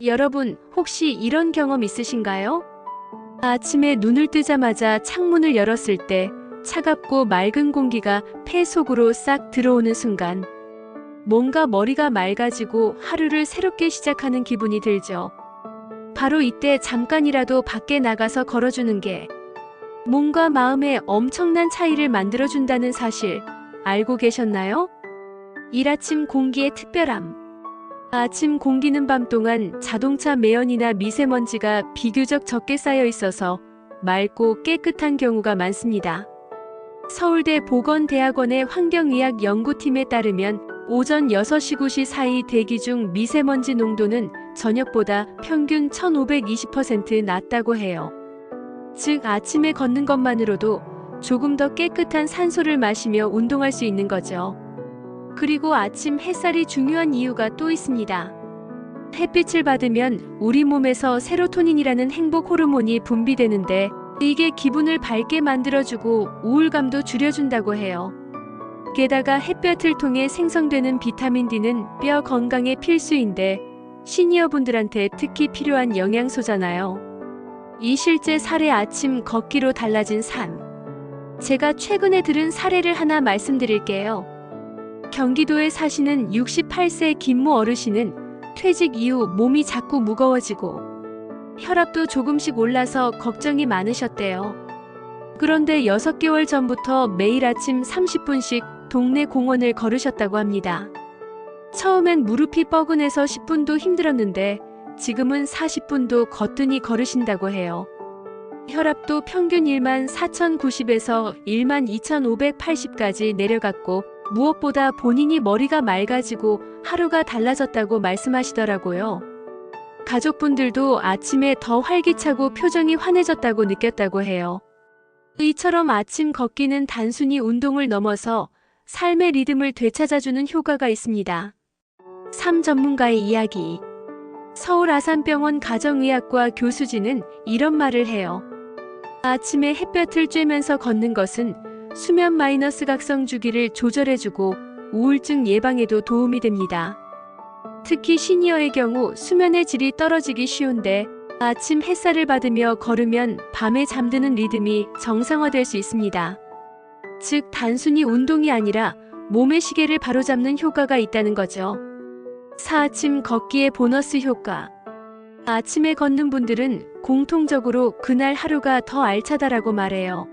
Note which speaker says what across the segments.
Speaker 1: 여러분, 혹시 이런 경험 있으신가요? 아침에 눈을 뜨자마자 창문을 열었을 때 차갑고 맑은 공기가 폐 속으로 싹 들어오는 순간 뭔가 머리가 맑아지고 하루를 새롭게 시작하는 기분이 들죠. 바로 이때 잠깐이라도 밖에 나가서 걸어주는 게 몸과 마음에 엄청난 차이를 만들어준다는 사실 알고 계셨나요? 이라침 공기의 특별함. 아침 공기는 밤 동안 자동차 매연이나 미세먼지가 비교적 적게 쌓여 있어서 맑고 깨끗한 경우가 많습니다. 서울대 보건대학원의 환경의학 연구팀에 따르면 오전 6시 9시 사이 대기 중 미세먼지 농도는 저녁보다 평균 1520% 낮다고 해요. 즉 아침에 걷는 것만으로도 조금 더 깨끗한 산소를 마시며 운동할 수 있는 거죠. 그리고 아침 햇살이 중요한 이유가 또 있습니다. 햇빛을 받으면 우리 몸에서 세로토닌이라는 행복 호르몬이 분비되는데 이게 기분을 밝게 만들어주고 우울감도 줄여준다고 해요. 게다가 햇볕을 통해 생성되는 비타민 D는 뼈 건강에 필수인데 시니어분들한테 특히 필요한 영양소잖아요. 이 실제 사례 아침 걷기로 달라진 삶. 제가 최근에 들은 사례를 하나 말씀드릴게요. 경기도에 사시는 68세 김모 어르신은 퇴직 이후 몸이 자꾸 무거워지고 혈압도 조금씩 올라서 걱정이 많으셨대요. 그런데 6개월 전부터 매일 아침 30분씩 동네 공원을 걸으셨다고 합니다. 처음엔 무릎이 뻐근해서 10분도 힘들었는데 지금은 40분도 거뜬히 걸으신다고 해요. 혈압도 평균 14,090에서 12,580까지 내려갔고 무엇보다 본인이 머리가 맑아지고 하루가 달라졌다고 말씀하시더라고요. 가족분들도 아침에 더 활기차고 표정이 환해졌다고 느꼈다고 해요. 이처럼 아침 걷기는 단순히 운동을 넘어서 삶의 리듬을 되찾아주는 효과가 있습니다. 삶 전문가의 이야기. 서울 아산병원 가정의학과 교수진은 이런 말을 해요. 아침에 햇볕을 쬐면서 걷는 것은 수면 마이너스 각성 주기를 조절해주고 우울증 예방에도 도움이 됩니다. 특히 시니어의 경우 수면의 질이 떨어지기 쉬운데 아침 햇살을 받으며 걸으면 밤에 잠드는 리듬이 정상화될 수 있습니다. 즉 단순히 운동이 아니라 몸의 시계를 바로잡는 효과가 있다는 거죠. 아침 걷기의 보너스 효과. 아침에 걷는 분들은 공통적으로 그날 하루가 더 알차다라고 말해요.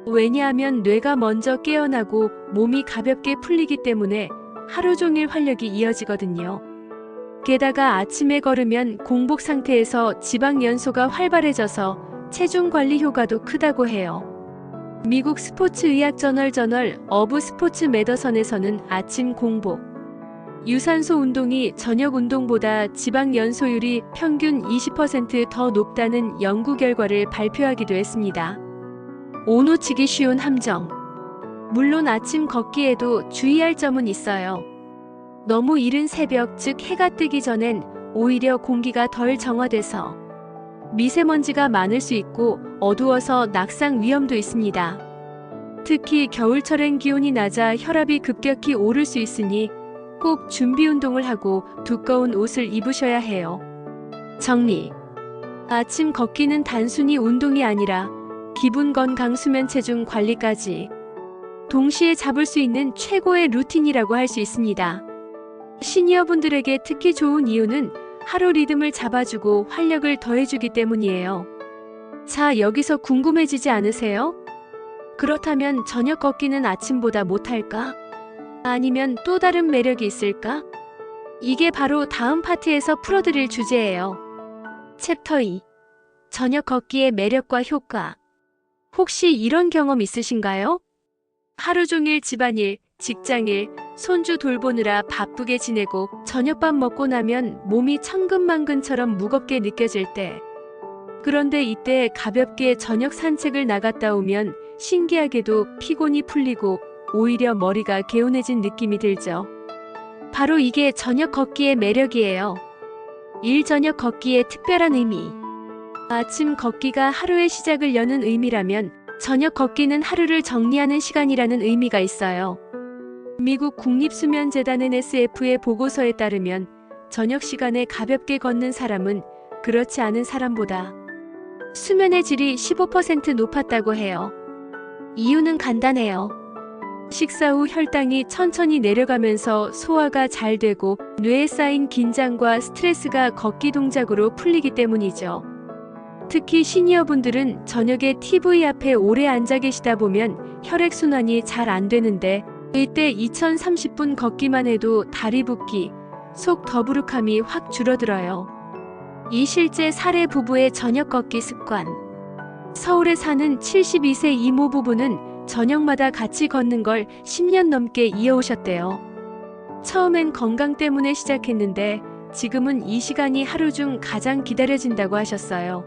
Speaker 1: 왜냐하면 뇌가 먼저 깨어나고 몸이 가볍게 풀리기 때문에 하루 종일 활력이 이어지거든요. 게다가 아침에 걸으면 공복 상태에서 지방 연소가 활발해져서 체중 관리 효과도 크다고 해요. 미국 스포츠의학 저널 어브 스포츠 메더선에서는 아침 공복, 유산소 운동이 저녁 운동보다 지방 연소율이 평균 20% 더 높다는 연구 결과를 발표하기도 했습니다. 오놓치기 쉬운 함정. 물론 아침 걷기에도 주의할 점은 있어요. 너무 이른 새벽, 즉 해가 뜨기 전엔 오히려 공기가 덜 정화돼서 미세먼지가 많을 수 있고 어두워서 낙상 위험도 있습니다. 특히 겨울철엔 기온이 낮아 혈압이 급격히 오를 수 있으니 꼭 준비 운동을 하고 두꺼운 옷을 입으셔야 해요. 정리. 아침 걷기는 단순히 운동이 아니라 기분 건강, 수면, 체중 관리까지 동시에 잡을 수 있는 최고의 루틴이라고 할 수 있습니다. 시니어분들에게 특히 좋은 이유는 하루 리듬을 잡아주고 활력을 더해주기 때문이에요. 자, 여기서 궁금해지지 않으세요? 그렇다면 저녁 걷기는 아침보다 못할까? 아니면 또 다른 매력이 있을까? 이게 바로 다음 파트에서 풀어드릴 주제예요. 챕터 2. 저녁 걷기의 매력과 효과. 혹시 이런 경험 있으신가요? 하루 종일 집안일, 직장일, 손주 돌보느라 바쁘게 지내고 저녁밥 먹고 나면 몸이 천근만근처럼 무겁게 느껴질 때. 그런데 이때 가볍게 저녁 산책을 나갔다 오면 신기하게도 피곤이 풀리고 오히려 머리가 개운해진 느낌이 들죠. 바로 이게 저녁 걷기의 매력이에요. 저녁 걷기의 특별한 의미. 아침 걷기가 하루의 시작을 여는 의미라면 저녁 걷기는 하루를 정리하는 시간이라는 의미가 있어요. 미국 국립수면재단 NSF의 보고서에 따르면 저녁 시간에 가볍게 걷는 사람은 그렇지 않은 사람보다 수면의 질이 15% 높았다고 해요. 이유는 간단해요. 식사 후 혈당이 천천히 내려가면서 소화가 잘 되고 뇌에 쌓인 긴장과 스트레스가 걷기 동작으로 풀리기 때문이죠. 특히 시니어분들은 저녁에 TV 앞에 오래 앉아 계시다 보면 혈액순환이 잘 안 되는데 이때 2030분 걷기만 해도 다리 붓기, 속 더부룩함이 확 줄어들어요. 이 실제 사례 부부의 저녁 걷기 습관. 서울에 사는 72세 이모 부부는 저녁마다 같이 걷는 걸 10년 넘게 이어오셨대요. 처음엔 건강 때문에 시작했는데 지금은 이 시간이 하루 중 가장 기다려진다고 하셨어요.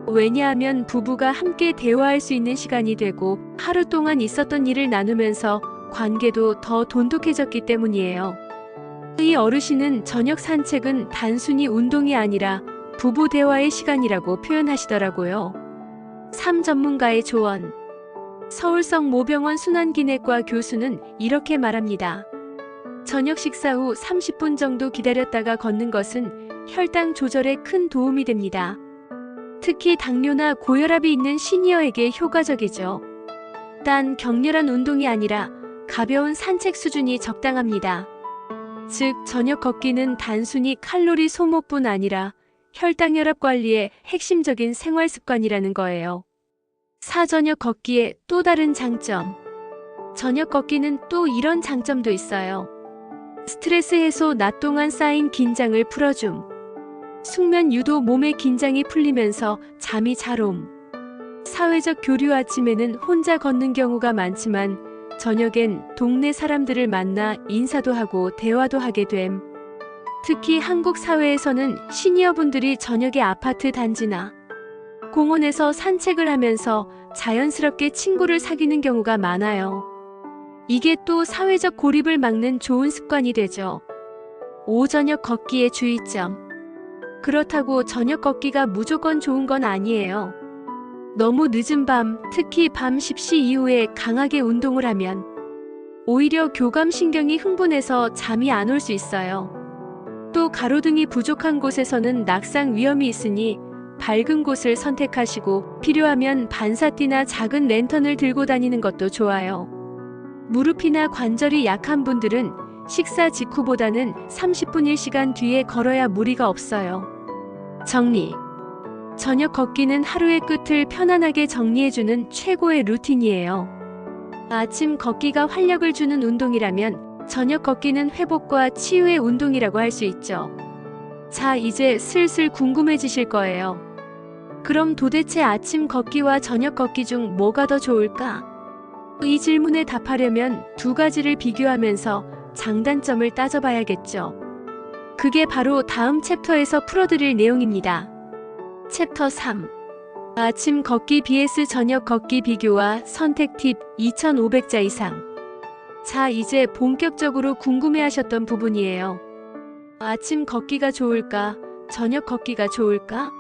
Speaker 1: 왜냐하면 부부가 함께 대화할 수 있는 시간이 되고 하루 동안 있었던 일을 나누면서 관계도 더 돈독해졌기 때문이에요. 이 어르신은 저녁 산책은 단순히 운동이 아니라 부부 대화의 시간이라고 표현하시더라고요. 3 전문가의 조언. 서울성 모병원 순환기내과 교수는 이렇게 말합니다. 저녁 식사 후 30분 정도 기다렸다가 걷는 것은 혈당 조절에 큰 도움이 됩니다. 특히 당뇨나 고혈압이 있는 시니어에게 효과적이죠. 단 격렬한 운동이 아니라 가벼운 산책 수준이 적당합니다. 즉, 저녁 걷기는 단순히 칼로리 소모뿐 아니라 혈당 혈압 관리의 핵심적인 생활 습관이라는 거예요. 사저녁 걷기의 또 다른 장점. 저녁 걷기는 또 이런 장점도 있어요. 스트레스 해소, 낮 동안 쌓인 긴장을 풀어줌. 숙면 유도, 몸의 긴장이 풀리면서 잠이 잘 옴. 사회적 교류. 아침에는 혼자 걷는 경우가 많지만 저녁엔 동네 사람들을 만나 인사도 하고 대화도 하게 됨. 특히 한국 사회에서는 시니어분들이 저녁에 아파트 단지나 공원에서 산책을 하면서 자연스럽게 친구를 사귀는 경우가 많아요. 이게 또 사회적 고립을 막는 좋은 습관이 되죠. 오저녁 걷기의 주의점. 그렇다고 저녁 걷기가 무조건 좋은 건 아니에요. 너무 늦은 밤, 특히 밤 10시 이후에 강하게 운동을 하면 오히려 교감신경이 흥분해서 잠이 안 올 수 있어요. 또 가로등이 부족한 곳에서는 낙상 위험이 있으니 밝은 곳을 선택하시고 필요하면 반사띠나 작은 랜턴을 들고 다니는 것도 좋아요. 무릎이나 관절이 약한 분들은 식사 직후보다는 30분 1시간 뒤에 걸어야 무리가 없어요. 정리. 저녁 걷기는 하루의 끝을 편안하게 정리해주는 최고의 루틴이에요. 아침 걷기가 활력을 주는 운동이라면 저녁 걷기는 회복과 치유의 운동이라고 할 수 있죠. 자, 이제 슬슬 궁금해지실 거예요. 그럼 도대체 아침 걷기와 저녁 걷기 중 뭐가 더 좋을까? 이 질문에 답하려면 두 가지를 비교하면서 장단점을 따져봐야겠죠. 그게 바로 다음 챕터에서 풀어드릴 내용입니다. 챕터 3. 아침 걷기 vs 저녁 걷기 비교와 선택 팁 2,500자 이상. 자, 이제 본격적으로 궁금해하셨던 부분이에요. 아침 걷기가 좋을까? 저녁 걷기가 좋을까?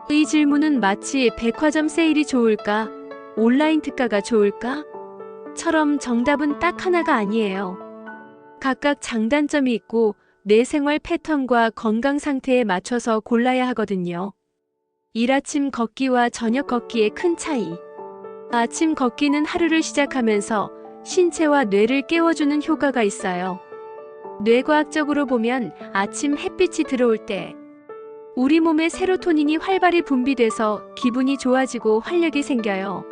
Speaker 1: 이 질문은 마치 백화점 세일이 좋을까? 온라인 특가가 좋을까? 처럼 정답은 딱 하나가 아니에요. 각각 장단점이 있고 내 생활 패턴과 건강 상태에 맞춰서 골라야 하거든요. 일아침 걷기와 저녁 걷기의 큰 차이. 아침 걷기는 하루를 시작하면서 신체와 뇌를 깨워주는 효과가 있어요. 뇌과학적으로 보면 아침 햇빛이 들어올 때 우리 몸의 세로토닌이 활발히 분비돼서 기분이 좋아지고 활력이 생겨요.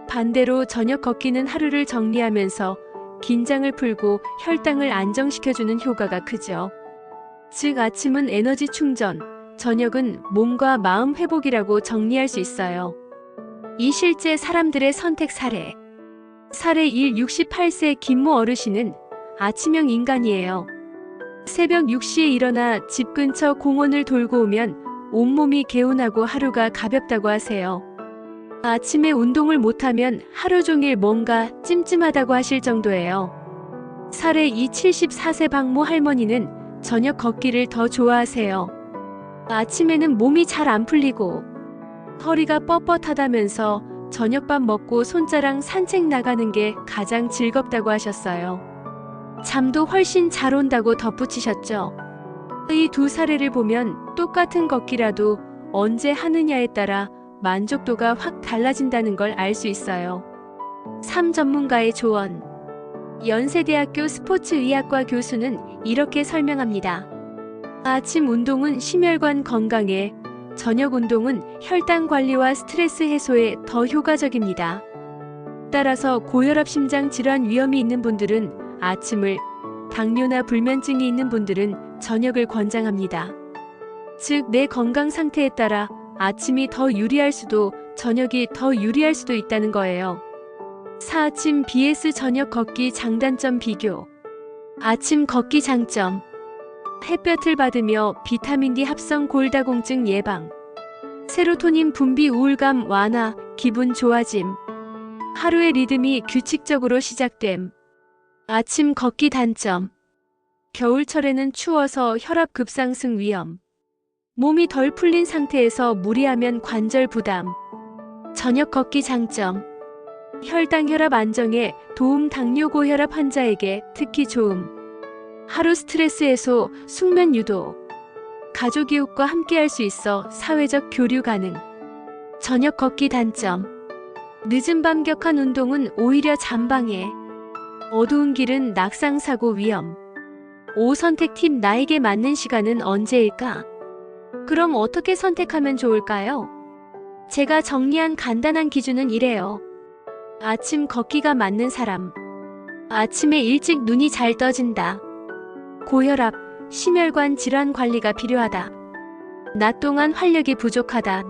Speaker 1: 반대로 저녁 걷기는 하루를 정리하면서 긴장을 풀고 혈당을 안정시켜주는 효과가 크죠. 즉, 아침은 에너지 충전, 저녁은 몸과 마음 회복이라고 정리할 수 있어요. 이 실제 사람들의 선택 사례. 사례 1. 68세 김모 어르신은 아침형 인간이에요. 새벽 6시에 일어나 집 근처 공원을 돌고 오면 온몸이 개운하고 하루가 가볍다고 하세요. 아침에 운동을 못하면 하루 종일 뭔가 찜찜하다고 하실 정도예요. 사례 2. 74세 박모 할머니는 저녁 걷기를 더 좋아하세요. 아침에는 몸이 잘 안 풀리고 허리가 뻣뻣하다면서 저녁밥 먹고 손자랑 산책 나가는 게 가장 즐겁다고 하셨어요. 잠도 훨씬 잘 온다고 덧붙이셨죠. 이 두 사례를 보면 똑같은 걷기라도 언제 하느냐에 따라 만족도가 확 달라진다는 걸 알 수 있어요. 3. 전문가의 조언. 연세대학교 스포츠의학과 교수는 이렇게 설명합니다. 아침 운동은 심혈관 건강에, 저녁 운동은 혈당 관리와 스트레스 해소에 더 효과적입니다. 따라서 고혈압 심장 질환 위험이 있는 분들은 아침을, 당뇨나 불면증이 있는 분들은 저녁을 권장합니다. 즉, 내 건강 상태에 따라 아침이 더 유리할 수도 저녁이 더 유리할 수도 있다는 거예요. 4. 아침 vs 저녁 걷기 장단점 비교. 아침 걷기 장점. 햇볕을 받으며 비타민 D 합성 골다공증 예방, 세로토닌 분비 우울감 완화, 기분 좋아짐, 하루의 리듬이 규칙적으로 시작됨. 아침 걷기 단점. 겨울철에는 추워서 혈압 급상승 위험, 몸이 덜 풀린 상태에서 무리하면 관절 부담. 저녁 걷기 장점. 혈당 혈압 안정에 도움, 당뇨 고혈압 환자에게 특히 좋음, 하루 스트레스 해소, 숙면 유도, 가족 이웃과 함께할 수 있어 사회적 교류 가능. 저녁 걷기 단점. 늦은 밤 격한 운동은 오히려 잠방해, 어두운 길은 낙상 사고 위험. 5. 선택 팁. 나에게 맞는 시간은 언제일까? 그럼 어떻게 선택하면 좋을까요? 제가 정리한 간단한 기준은 이래요. 아침 걷기가 맞는 사람. 아침에 일찍 눈이 잘 떠진다. 고혈압, 심혈관 질환 관리가 필요하다. 낮 동안 활력이 부족하다.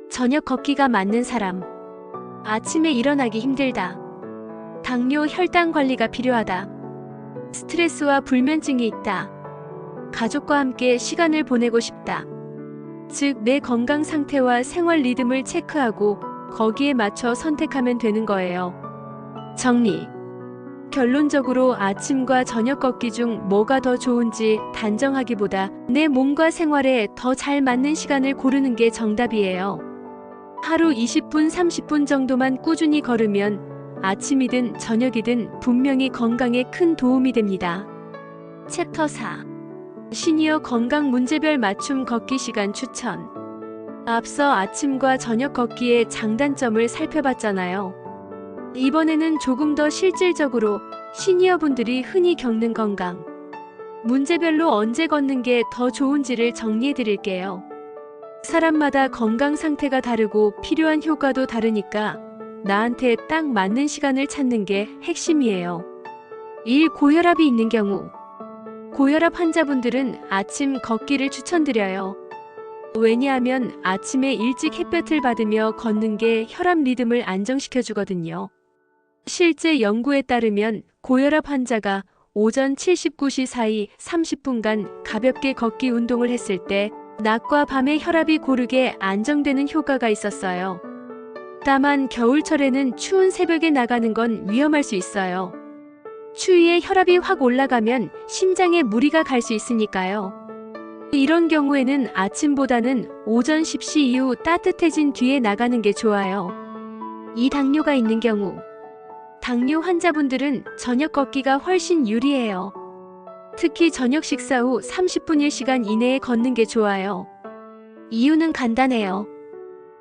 Speaker 1: 저녁 걷기가 맞는 사람. 아침에 일어나기 힘들다. 당뇨, 혈당 관리가 필요하다. 스트레스와 불면증이 있다. 가족과 함께 시간을 보내고 싶다. 즉, 내 건강 상태와 생활 리듬을 체크하고 거기에 맞춰 선택하면 되는 거예요. 정리. 결론적으로 아침과 저녁 걷기 중 뭐가 더 좋은지 단정하기보다 내 몸과 생활에 더 잘 맞는 시간을 고르는 게 정답이에요. 하루 20분, 30분 정도만 꾸준히 걸으면 아침이든 저녁이든 분명히 건강에 큰 도움이 됩니다. 챕터 4. 시니어 건강 문제별 맞춤 걷기 시간 추천. 앞서 아침과 저녁 걷기의 장단점을 살펴봤잖아요. 이번에는 조금 더 실질적으로 시니어분들이 흔히 겪는 건강 문제별로 언제 걷는 게 더 좋은지를 정리해 드릴게요. 사람마다 건강 상태가 다르고 필요한 효과도 다르니까 나한테 딱 맞는 시간을 찾는 게 핵심이에요. 1. 고혈압이 있는 경우. 고혈압 환자분들은 아침 걷기를 추천드려요. 왜냐하면 아침에 일찍 햇볕을 받으며 걷는 게 혈압 리듬을 안정시켜주거든요. 실제 연구에 따르면 고혈압 환자가 오전 79시 사이 30분간 가볍게 걷기 운동을 했을 때 낮과 밤의 혈압이 고르게 안정되는 효과가 있었어요. 다만 겨울철에는 추운 새벽에 나가는 건 위험할 수 있어요. 추위에 혈압이 확 올라가면 심장에 무리가 갈 수 있으니까요. 이런 경우에는 아침보다는 오전 10시 이후 따뜻해진 뒤에 나가는 게 좋아요. 2. 당뇨가 있는 경우. 당뇨 환자분들은 저녁 걷기가 훨씬 유리해요. 특히 저녁 식사 후 30분 1시간 이내에 걷는 게 좋아요. 이유는 간단해요.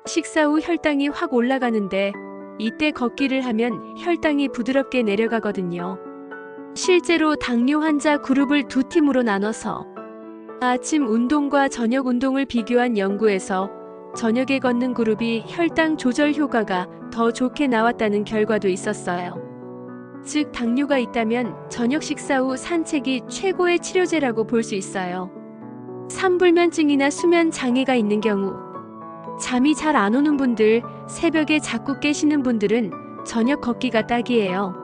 Speaker 1: 식사 후 혈당이 확 올라가는데 이때 걷기를 하면 혈당이 부드럽게 내려가거든요. 실제로 당뇨 환자 그룹을 두 팀으로 나눠서 아침 운동과 저녁 운동을 비교한 연구에서 저녁에 걷는 그룹이 혈당 조절 효과가 더 좋게 나왔다는 결과도 있었어요. 즉, 당뇨가 있다면 저녁 식사 후 산책이 최고의 치료제라고 볼 수 있어요. 3. 불면증이나 수면 장애가 있는 경우. 잠이 잘 안 오는 분들, 새벽에 자꾸 깨시는 분들은 저녁 걷기가 딱이에요.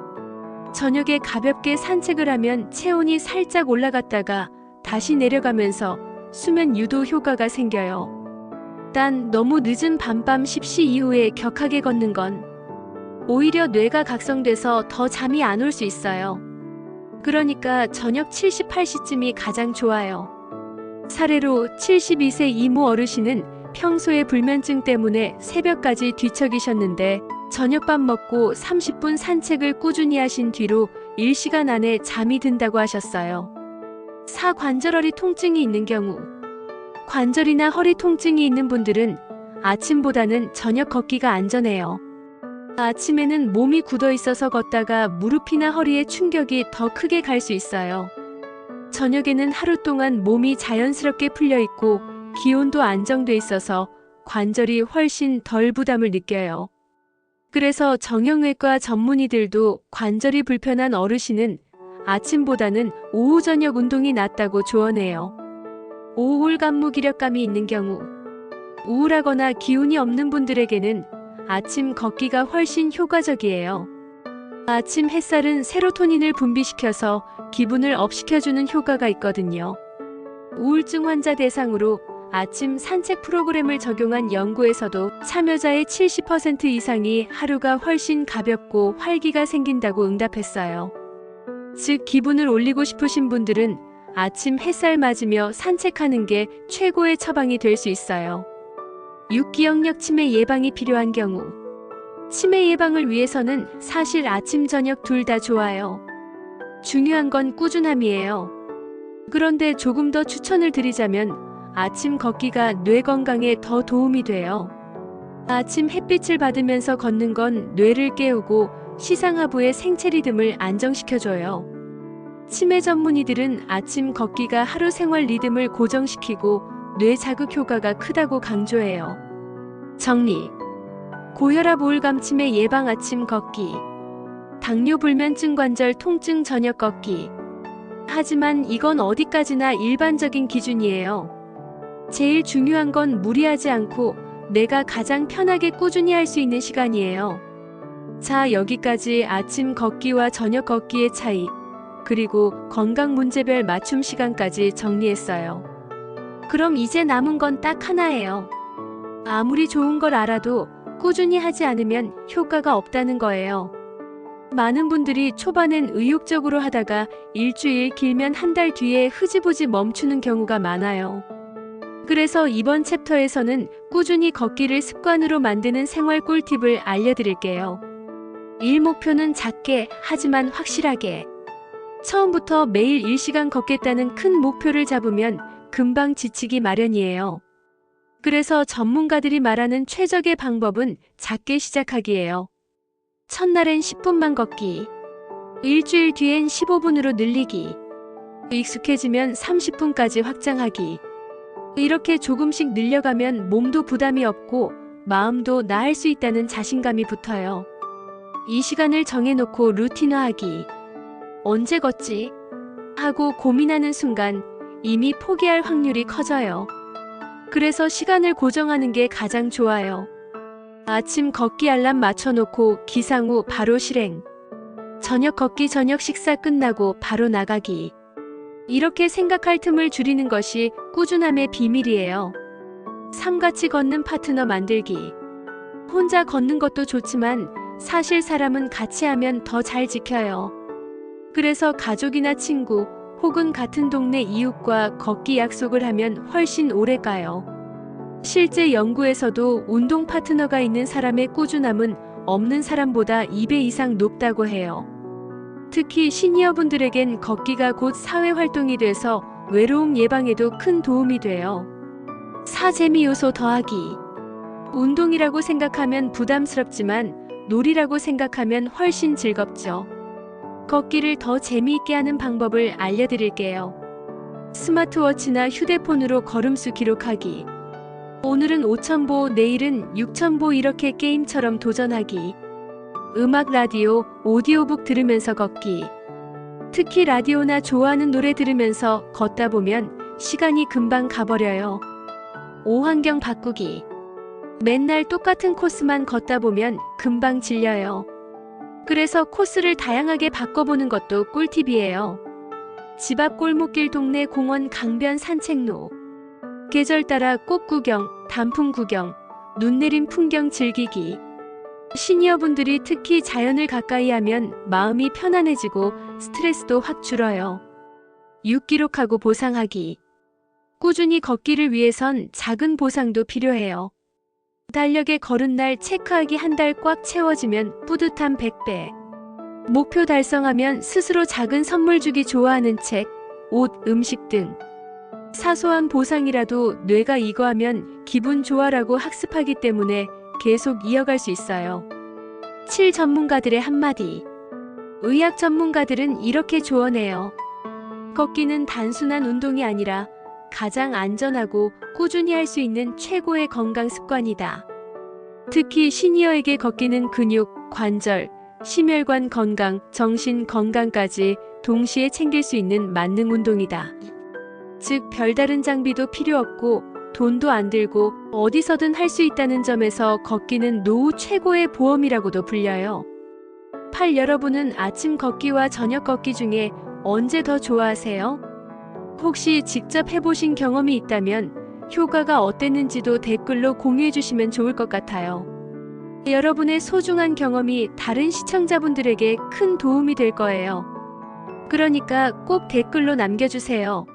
Speaker 1: 저녁에 가볍게 산책을 하면 체온이 살짝 올라갔다가 다시 내려가면서 수면 유도 효과가 생겨요. 단 너무 늦은 밤밤 10시 이후에 격하게 걷는 건 오히려 뇌가 각성돼서 더 잠이 안 올 수 있어요. 그러니까 저녁 78시쯤이 가장 좋아요. 사례로 72세 이모 어르신은 평소에 불면증 때문에 새벽까지 뒤척이셨는데 저녁밥 먹고 30분 산책을 꾸준히 하신 뒤로 1시간 안에 잠이 든다고 하셨어요. 사관절허리 통증이 있는 경우, 관절이나 허리 통증이 있는 분들은 아침보다는 저녁 걷기가 안전해요. 아침에는 몸이 굳어 있어서 걷다가 무릎이나 허리에 충격이 더 크게 갈 수 있어요. 저녁에는 하루 동안 몸이 자연스럽게 풀려 있고 기온도 안정돼 있어서 관절이 훨씬 덜 부담을 느껴요. 그래서 정형외과 전문의들도 관절이 불편한 어르신은 아침보다는 오후 저녁 운동이 낫다고 조언해요. 우울감 무기력감이 있는 경우, 우울하거나 기운이 없는 분들에게는 아침 걷기가 훨씬 효과적이에요. 아침 햇살은 세로토닌을 분비시켜서 기분을 업시켜주는 효과가 있거든요. 우울증 환자 대상으로 아침 산책 프로그램을 적용한 연구에서도 참여자의 70% 이상이 하루가 훨씬 가볍고 활기가 생긴다고 응답했어요. 즉, 기분을 올리고 싶으신 분들은 아침 햇살 맞으며 산책하는 게 최고의 처방이 될 수 있어요. 육기역력 치매 예방이 필요한 경우, 치매 예방을 위해서는 사실 아침 저녁 둘 다 좋아요. 중요한 건 꾸준함이에요. 그런데 조금 더 추천을 드리자면 아침 걷기가 뇌 건강에 더 도움이 돼요. 아침 햇빛을 받으면서 걷는 건 뇌를 깨우고 시상하부의 생체 리듬을 안정시켜줘요. 치매 전문의들은 아침 걷기가 하루 생활 리듬을 고정시키고 뇌 자극 효과가 크다고 강조해요. 정리. 고혈압 우울감 치매 예방 아침 걷기. 당뇨 불면증 관절 통증 저녁 걷기. 하지만 이건 어디까지나 일반적인 기준이에요. 제일 중요한 건 무리하지 않고 내가 가장 편하게 꾸준히 할 수 있는 시간이에요. 자, 여기까지 아침 걷기와 저녁 걷기의 차이, 그리고 건강 문제별 맞춤 시간까지 정리했어요. 그럼 이제 남은 건 딱 하나예요. 아무리 좋은 걸 알아도 꾸준히 하지 않으면 효과가 없다는 거예요. 많은 분들이 초반엔 의욕적으로 하다가 일주일 길면 한 달 뒤에 흐지부지 멈추는 경우가 많아요. 그래서 이번 챕터에서는 꾸준히 걷기를 습관으로 만드는 생활 꿀팁을 알려드릴게요. 1. 목표는 작게 하지만 확실하게. 처음부터 매일 1시간 걷겠다는 큰 목표를 잡으면 금방 지치기 마련이에요. 그래서 전문가들이 말하는 최적의 방법은 작게 시작하기예요. 첫날엔 10분만 걷기, 일주일 뒤엔 15분으로 늘리기, 익숙해지면 30분까지 확장하기. 이렇게 조금씩 늘려가면 몸도 부담이 없고 마음도 나을 수 있다는 자신감이 붙어요. 이 시간을 정해놓고 루틴화하기. 언제 걷지? 하고 고민하는 순간 이미 포기할 확률이 커져요. 그래서 시간을 고정하는 게 가장 좋아요. 아침 걷기 알람 맞춰놓고 기상 후 바로 실행. 저녁 걷기 저녁 식사 끝나고 바로 나가기. 이렇게 생각할 틈을 줄이는 것이 꾸준함의 비밀이에요. 삶같이 걷는 파트너 만들기. 혼자 걷는 것도 좋지만 사실 사람은 같이 하면 더 잘 지켜요. 그래서 가족이나 친구 혹은 같은 동네 이웃과 걷기 약속을 하면 훨씬 오래 가요. 실제 연구에서도 운동 파트너가 있는 사람의 꾸준함은 없는 사람보다 2배 이상 높다고 해요. 특히 시니어분들에겐 걷기가 곧 사회활동이 돼서 외로움 예방에도 큰 도움이 돼요. 4. 재미 요소 더하기. 운동이라고 생각하면 부담스럽지만 놀이라고 생각하면 훨씬 즐겁죠. 걷기를 더 재미있게 하는 방법을 알려드릴게요. 스마트워치나 휴대폰으로 걸음수 기록하기. 오늘은 5,000보, 내일은 6,000보 이렇게 게임처럼 도전하기. 음악, 라디오, 오디오북 들으면서 걷기. 특히 라디오나 좋아하는 노래 들으면서 걷다 보면 시간이 금방 가버려요. 5. 환경 바꾸기. 맨날 똑같은 코스만 걷다 보면 금방 질려요. 그래서 코스를 다양하게 바꿔보는 것도 꿀팁이에요. 집 앞 골목길, 동네 공원, 강변 산책로. 계절 따라 꽃 구경, 단풍 구경, 눈 내린 풍경 즐기기. 시니어분들이 특히 자연을 가까이 하면 마음이 편안해지고 스트레스도 확 줄어요. 6. 기록하고 보상하기. 꾸준히 걷기를 위해선 작은 보상도 필요해요. 달력에 걸은 날 체크하기. 한 달 꽉 채워지면 뿌듯함 100배. 목표 달성하면 스스로 작은 선물 주기. 좋아하는 책, 옷, 음식 등 사소한 보상이라도 뇌가 이거 하면 기분 좋아라고 학습하기 때문에 계속 이어갈 수 있어요. 7. 전문가들의 한마디. 의학 전문가들은 이렇게 조언해요. 걷기는 단순한 운동이 아니라 가장 안전하고 꾸준히 할 수 있는 최고의 건강 습관이다. 특히 시니어에게 걷기는 근육, 관절, 심혈관 건강, 정신 건강까지 동시에 챙길 수 있는 만능 운동이다. 즉, 별다른 장비도 필요 없고 돈도 안 들고 어디서든 할 수 있다는 점에서 걷기는 노후 최고의 보험이라고도 불려요. 8. 여러분은 아침 걷기와 저녁 걷기 중에 언제 더 좋아하세요? 혹시 직접 해보신 경험이 있다면 효과가 어땠는지도 댓글로 공유해 주시면 좋을 것 같아요. 여러분의 소중한 경험이 다른 시청자분들에게 큰 도움이 될 거예요. 그러니까 꼭 댓글로 남겨주세요.